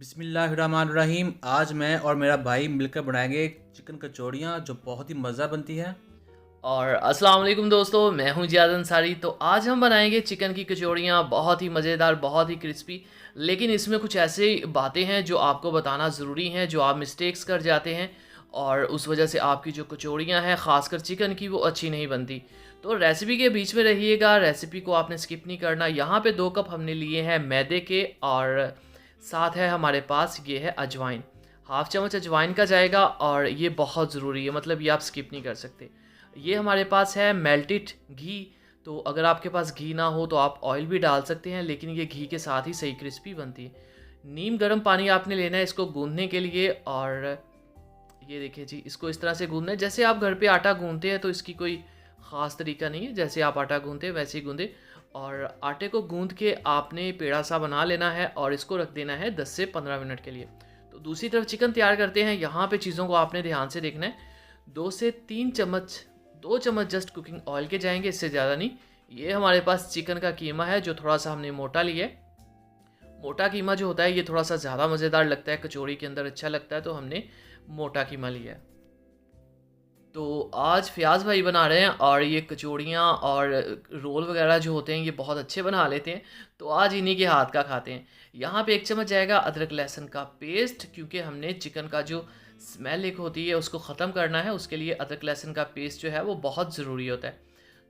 बिस्मिल्लाहिर्रहमानिर्रहीम। आज मैं और मेरा भाई मिलकर बनाएंगे चिकन कचौड़ियाँ जो बहुत ही मज़ा बनती है। और अस्सलाम वालेकुम दोस्तों, मैं हूं जियाद अंसारी। तो आज हम बनाएंगे चिकन की कचौड़ियाँ, बहुत ही मज़ेदार, बहुत ही क्रिस्पी। लेकिन इसमें कुछ ऐसे बातें हैं जो आपको बताना ज़रूरी हैं, जो आप मिस्टेक्स कर जाते हैं और उस वजह से आपकी जो कचौड़ियाँ हैं, ख़ासकर चिकन की, वो अच्छी नहीं बनती। तो रेसिपी के बीच में रहिएगा, रेसिपी को आपने स्किप नहीं करना। यहाँ पे 2 कप हमने लिए हैं मैदे के, और साथ है हमारे पास ये है अजवाइन। हाफ़ चम्मच अजवाइन का जाएगा और ये बहुत ज़रूरी है, मतलब ये आप स्किप नहीं कर सकते। ये हमारे पास है मेल्टेड घी। तो अगर आपके पास घी ना हो तो आप ऑयल भी डाल सकते हैं, लेकिन ये घी के साथ ही सही क्रिस्पी बनती है। नीम गर्म पानी आपने लेना है इसको गूंदने के लिए। और ये देखिए जी, इसको इस तरह से गूंदना है जैसे आप घर पे आटा गूंदते हैं। तो इसकी कोई ख़ास तरीका नहीं है, जैसे आप आटा गूंदते हैं वैसे ही गूंदे। और आटे को गूंद के आपने पेड़ा सा बना लेना है और इसको रख देना है 10 से 15 मिनट के लिए। तो दूसरी तरफ चिकन तैयार करते हैं। यहाँ पे चीज़ों को आपने ध्यान से देखना है। 2 चम्मच जस्ट कुकिंग ऑयल के जाएंगे, इससे ज़्यादा नहीं। ये हमारे पास चिकन का कीमा है जो थोड़ा सा हमने मोटा लिया है। मोटा कीमा जो होता है ये थोड़ा सा ज़्यादा मज़ेदार लगता है, कचौड़ी के अंदर अच्छा लगता है, तो हमने मोटा कीमा लिया है। तो आज फ़याज़ भाई बना रहे हैं और ये कचौड़ियाँ और रोल वगैरह जो होते हैं ये बहुत अच्छे बना लेते हैं। तो आज इन्हीं के हाथ का खाते हैं। यहाँ पे 1 चम्मच जाएगा अदरक लहसुन का पेस्ट, क्योंकि हमने चिकन का जो स्मेल एक होती है उसको ख़त्म करना है। उसके लिए अदरक लहसुन का पेस्ट जो है वो बहुत ज़रूरी होता है।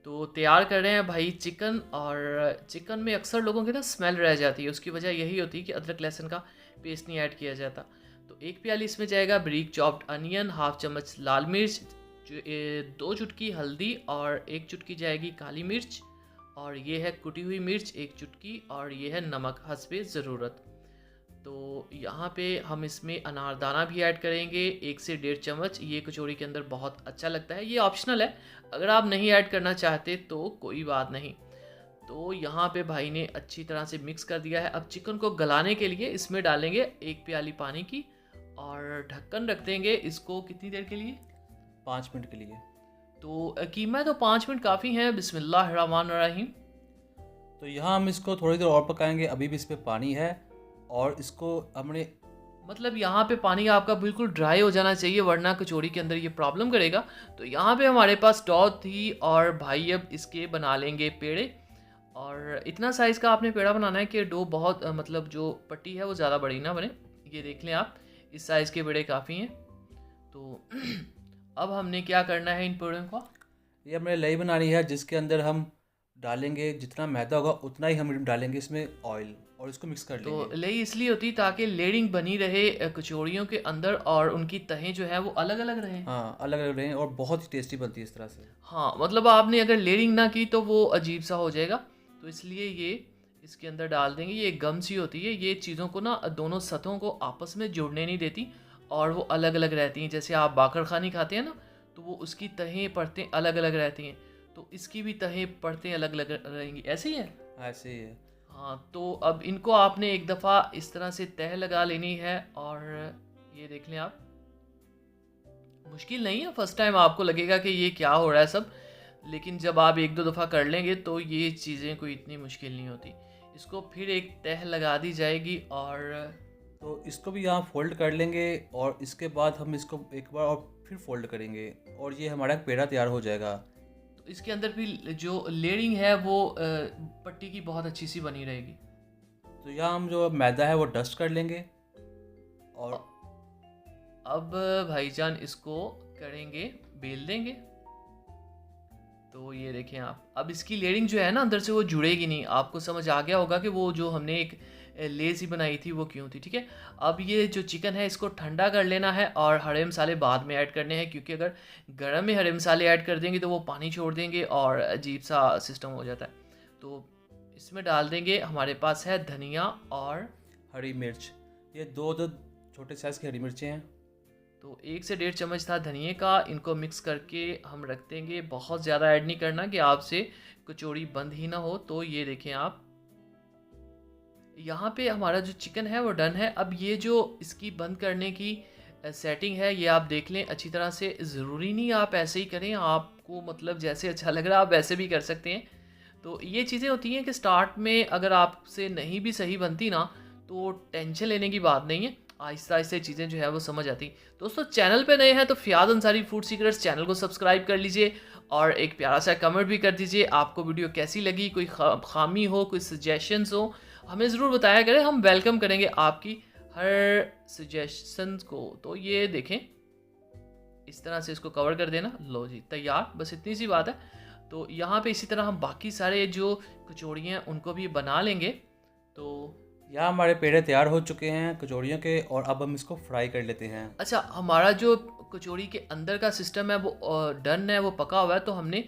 तो तैयार कर रहे हैं भाई चिकन। और चिकन में अक्सर लोगों की ना स्मेल रह जाती है, उसकी वजह यही होती है कि अदरक लहसुन का पेस्ट नहीं ऐड किया जाता। तो 1 प्याली इसमें जाएगा ब्रीक चॉप्ड अनियन, हाफ चम्मच लाल मिर्च, 2 चुटकी हल्दी और 1 चुटकी जाएगी काली मिर्च, और ये है कुटी हुई मिर्च 1 चुटकी, और ये है नमक हस्बे ज़रूरत। तो यहाँ पे हम इसमें अनारदाना भी ऐड करेंगे 1 से 1.5 चम्मच। ये कचौड़ी के अंदर बहुत अच्छा लगता है, ये ऑप्शनल है, अगर आप नहीं ऐड करना चाहते तो कोई बात नहीं। तो यहाँ पे भाई ने अच्छी तरह से मिक्स कर दिया है। अब चिकन को गलाने के लिए इसमें डालेंगे 1 प्याली पानी की, और ढक्कन रख देंगे इसको कितनी देर के लिए? 5 मिनट के लिए। तो कीमा तो 5 मिनट काफ़ी हैं। बिस्मिल्लाहिर्रहमानिर्रहीम। तो यहाँ हम इसको थोड़ी देर और पकाएंगे। अभी भी इस पे पानी है और इसको हमने मतलब यहाँ पे पानी आपका बिल्कुल ड्राई हो जाना चाहिए, वरना कचौड़ी के अंदर ये प्रॉब्लम करेगा। तो यहाँ पे हमारे पास डो थी, और भाई अब इसके बना लेंगे पेड़े। और इतना साइज़ का आपने पेड़ा बनाना है कि डो बहुत मतलब जो पट्टी है वो ज़्यादा बड़ी ना बने। ये देख लें आप, इस साइज़ के पेड़े काफ़ी हैं। तो अब हमने क्या करना है इन पेड़ों को? ये हमने लई बनानी है जिसके अंदर हम डालेंगे जितना मैदा होगा उतना ही हम डालेंगे इसमें ऑयल और इसको मिक्स कर तो लेंगे। लेई इसलिए होती ताकि लेयरिंग बनी रहे कचौड़ियों के अंदर, और उनकी तहें जो है वो अलग अलग रहें। हाँ, अलग अलग रहें और बहुत ही टेस्टी बनती है इस तरह से। हाँ, मतलब आपने अगर लेयरिंग ना की तो वो अजीब सा हो जाएगा। तो इसलिए ये इसके अंदर डाल देंगे। ये गम सी होती है, ये चीज़ों को ना दोनों सतहों को आपस में जुड़ने नहीं देती, और वो अलग अलग रहती हैं। जैसे आप बाकर खानी खाते हैं ना, तो वो उसकी तहें परतें अलग अलग रहती हैं। तो इसकी भी तहें परतें अलग अलग रहेंगी, ऐसे ही है। ऐसे ही है। हाँ, तो अब इनको आपने एक दफ़ा इस तरह से तह लगा लेनी है। और ये देख लें आप, मुश्किल नहीं है। फर्स्ट टाइम आपको लगेगा कि ये क्या हो रहा है सब, लेकिन जब आप 1-2 दफ़ा कर लेंगे तो ये चीज़ें कोई इतनी मुश्किल नहीं होती। इसको फिर एक तह लगा दी जाएगी, और तो इसको भी यहाँ फोल्ड कर लेंगे और इसके बाद हम इसको एक बार और फिर फोल्ड करेंगे और ये हमारा पेड़ा तैयार हो जाएगा। तो इसके अंदर भी जो लेयरिंग है वो पट्टी की बहुत अच्छी सी बनी रहेगी। तो यहाँ हम जो मैदा है वो डस्ट कर लेंगे और अब भाईजान इसको करेंगे, बेल देंगे। तो ये देखें आप, अब इसकी लेयरिंग जो है ना अंदर से वो जुड़ेगी नहीं। आपको समझ आ गया होगा कि वो जो हमने एक लेस ही बनाई थी वो क्यों थी, ठीक है। अब ये जो चिकन है इसको ठंडा कर लेना है, और हरे मसाले बाद में ऐड करने हैं, क्योंकि अगर गर्म में हरे मसाले ऐड कर देंगे तो वो पानी छोड़ देंगे और अजीब सा सिस्टम हो जाता है। तो इसमें डाल देंगे, हमारे पास है धनिया और हरी मिर्च। ये दो दो छोटे साइज़ की हरी मिर्चें हैं। तो 1 से 1.5 चम्मच था धनिए का। इनको मिक्स करके हम रख देंगे, बहुत ज़्यादा ऐड नहीं करना कि आपसे कचौड़ी बंद ही ना हो। तो ये देखें आप, यहाँ पे हमारा जो चिकन है वो डन है। अब ये जो इसकी बंद करने की सेटिंग है ये आप देख लें अच्छी तरह से। ज़रूरी नहीं आप ऐसे ही करें, आपको मतलब जैसे अच्छा लग रहा है आप वैसे भी कर सकते हैं। तो ये चीज़ें होती हैं कि स्टार्ट में अगर आपसे नहीं भी सही बनती ना, तो टेंशन लेने की बात नहीं है, आहिस्ता आहिस्ता चीज़ें जो है वो समझ आती हैं। दोस्तों चैनल पे नए हैं तो Fayyaz Ansari food secrets channel को सब्सक्राइब कर लीजिए और एक प्यारा सा कमेंट भी कर दीजिए। आपको वीडियो कैसी लगी, कोई खामी हो, कोई सजेशंस हो, हमें ज़रूर बताया करें, हम वेलकम करेंगे आपकी हर सजेशंस को। तो ये देखें, इस तरह से इसको कवर कर देना। लो जी तैयार, बस इतनी सी बात है। तो यहाँ पे इसी तरह हम बाकी सारे जो कचौड़ियाँ हैं उनको भी बना लेंगे। तो यहाँ हमारे पेड़े तैयार हो चुके हैं कचौड़ियों के, और अब हम इसको फ्राई कर लेते हैं। अच्छा, हमारा जो कचौड़ी के अंदर का सिस्टम है वो डन है, वो पका हुआ है। तो हमने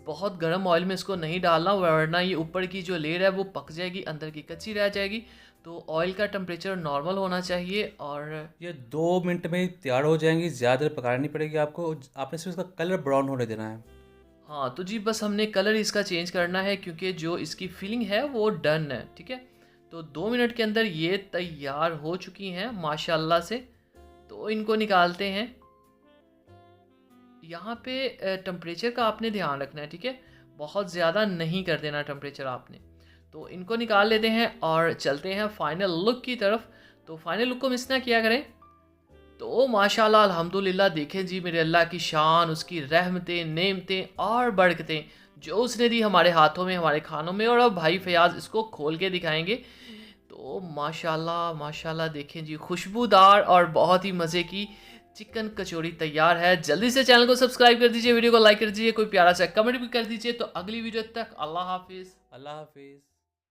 बहुत गर्म ऑयल में इसको नहीं डालना, वरना ये ऊपर की जो लेयर है वो पक जाएगी, अंदर की कच्ची रह जाएगी। तो ऑयल का टेम्परेचर नॉर्मल होना चाहिए और ये 2 मिनट में ही तैयार हो जाएंगी, ज़्यादा देर पकानी नहीं पड़ेगी आपको। आपने सिर्फ इसका कलर ब्राउन होने देना है। हाँ, तो जी बस हमने कलर इसका चेंज करना है क्योंकि जो इसकी फीलिंग है वो डन है, ठीक है। तो 2 मिनट के अंदर ये तैयार हो चुकी हैं माशाल्लाह से। तो इनको निकालते हैं। यहाँ पे टेम्परेचर का आपने ध्यान रखना है, ठीक है, बहुत ज़्यादा नहीं कर देना टेम्परेचर आपने। तो इनको निकाल लेते हैं और चलते हैं फाइनल लुक की तरफ। तो फाइनल लुक को मिस ना किया करें। तो माशाल्लाह अल्हम्दुलिल्लाह, देखें जी मेरे अल्लाह की शान, उसकी रहमतें, नेमतें और बरकतें जो उसने दी हमारे हाथों में, हमारे खानों में। और अब भाई फयाज़ इसको खोल के दिखाएंगे। तो माशाल्लाह माशाल्लाह, देखें जी खुशबूदार और बहुत ही मज़े की चिकन कचौड़ी तैयार है। जल्दी से चैनल को सब्सक्राइब कर दीजिए, वीडियो को लाइक कर दीजिए, कोई प्यारा सा कमेंट भी कर दीजिए। तो अगली वीडियो तक अल्लाह हाफिज़। अल्लाह हाफिज़।